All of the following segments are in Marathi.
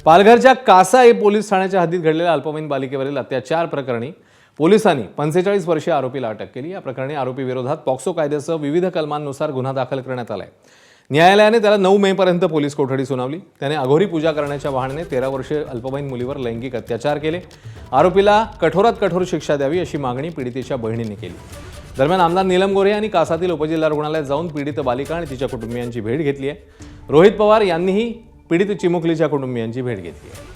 पालघरच्या कासा ए पोलीस ठाण्याच्या हद्दीत घडलेल्या अल्पवयीन बालिकेवरील अत्याचार प्रकरणी पोलिसांनी 45 वर्षीय आरोपीला अटक केली। या प्रकरणी आरोपी विरोधात पॉक्सो कायद्यासह विविध कलमांनुसार गुन्हा दाखल करण्यात आलाय। न्यायालयाने त्याला 9 मे पर्यंत पोलीस कोठडी सुनावली। त्याने अघोरी पूजा करण्याच्या बहाण्याने 13 वर्षीय अल्पवयीन मुलीवर लैंगिक अत्याचार केले। आरोपीला कठोरात कठोर शिक्षा द्यावी अशी मागणी पीडितेच्या बहिणीने केली। दरम्यान आमदार नीलम गोरे यांनी कासातील उपजिल्हा रुग्णालयात जाऊन पीडित बालिका आणि तिच्या कुटुंबियांची भेट घेतली आहे। रोहित पवार यांनीही पीडित चिमुकलीच्या कुटुंबियांची भेट घेतली आहे।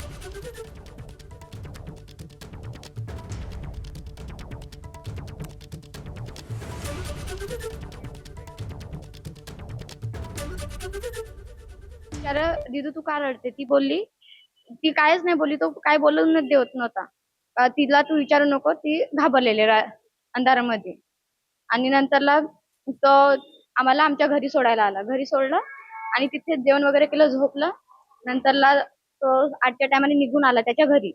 दीदू तू का रडते? ती बोलली, ती कायच नाही बोलली, तो काय बोलून देत नव्हता। तिला तू विचारू नको, ती घाबरलेली अंधारामध्ये। आणि नंतरला तो आम्हाला आमच्या घरी सोडायला आला। घरी सोडलं आणि तिथे जेवण वगैरे केलं, झोपलं। नंतरला तो 8च्या टायमाने निघून आला त्याच्या घरी।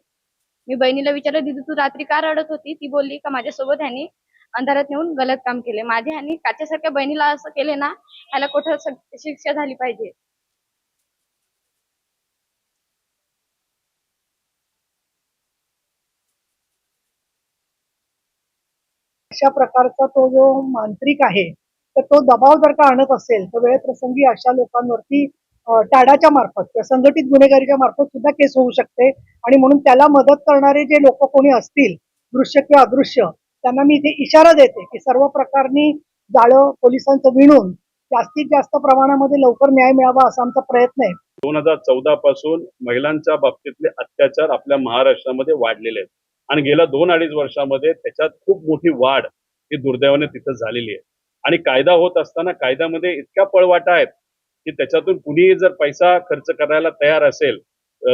मी बहिणीला विचारलं, दीदू तू रात्री का रडत होती? ती बोलली का माझ्यासोबत ह्यानी अंधारात नेऊन गलत काम केले। माझ्या ह्यानी काच्यासारख्या बहिणीला असं केले ना, ह्याला कठोर शिक्षा झाली पाहिजे। अशा प्रकारचा तो जो मांत्रिक आहे, तर तो दबाव जर का आणत असेल तर वेळप्रसंगी अशा लोकांवरती टाडाच्या मार्फत किंवा संघटित गुन्हेगारीच्या मार्फत सुद्धा केस होऊ शकते। आणि म्हणून त्याला मदत करणारे जे लोक कोणी असतील, दृश्य किंवा अदृश्य, त्यांना मी इथे इशारा देते की सर्व प्रकारनी जाळं पोलिसांचं विणून जास्तीत जास्त प्रमाणामध्ये लवकर न्याय मिळावा असा आमचा प्रयत्न आहे। 2014 पासून महिलांच्या बाबतीतले अत्याचार आपल्या महाराष्ट्रामध्ये वाढलेले आहेत आणि गेल्या 2-2.5 वर्षामध्ये त्याच्यात खूप मोठी वाढ ही दुर्दैवाने तिथं झालेली आहे। आणि कायदा होत असताना कायद्यामध्ये इतक्या पळवाटा आहेत की त्याच्यातून कुणीही जर पैसा खर्च करायला तयार असेल,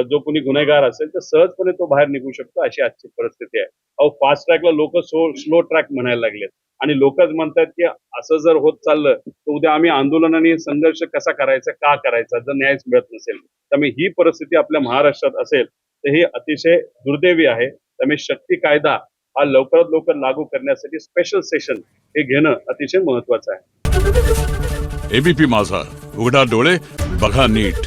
जो कुणी गुन्हेगार असेल, तर सहजपणे तो बाहेर निघू शकतो, अशी आजची परिस्थिती आहे। अहो, फास्ट ट्रॅकला लोक स्लो ट्रॅक म्हणायला लागलेत आणि लोकच म्हणतात की असं जर होत चाललं तर उद्या आम्ही आंदोलन आणि संघर्ष कसा करायचा, का करायचा, जर न्यायच मिळत नसेल। त्यामुळे ही परिस्थिती आपल्या महाराष्ट्रात असेल तर ही अतिशय दुर्दैवी आहे। त्यामुळे शक्ती कायदा हा लवकरात लवकर लागू करण्यासाठी स्पेशल सेशन हे घेणं अतिशय महत्वाचं आहे। एबीपी माझा, उघडा डोळे बघा नीट।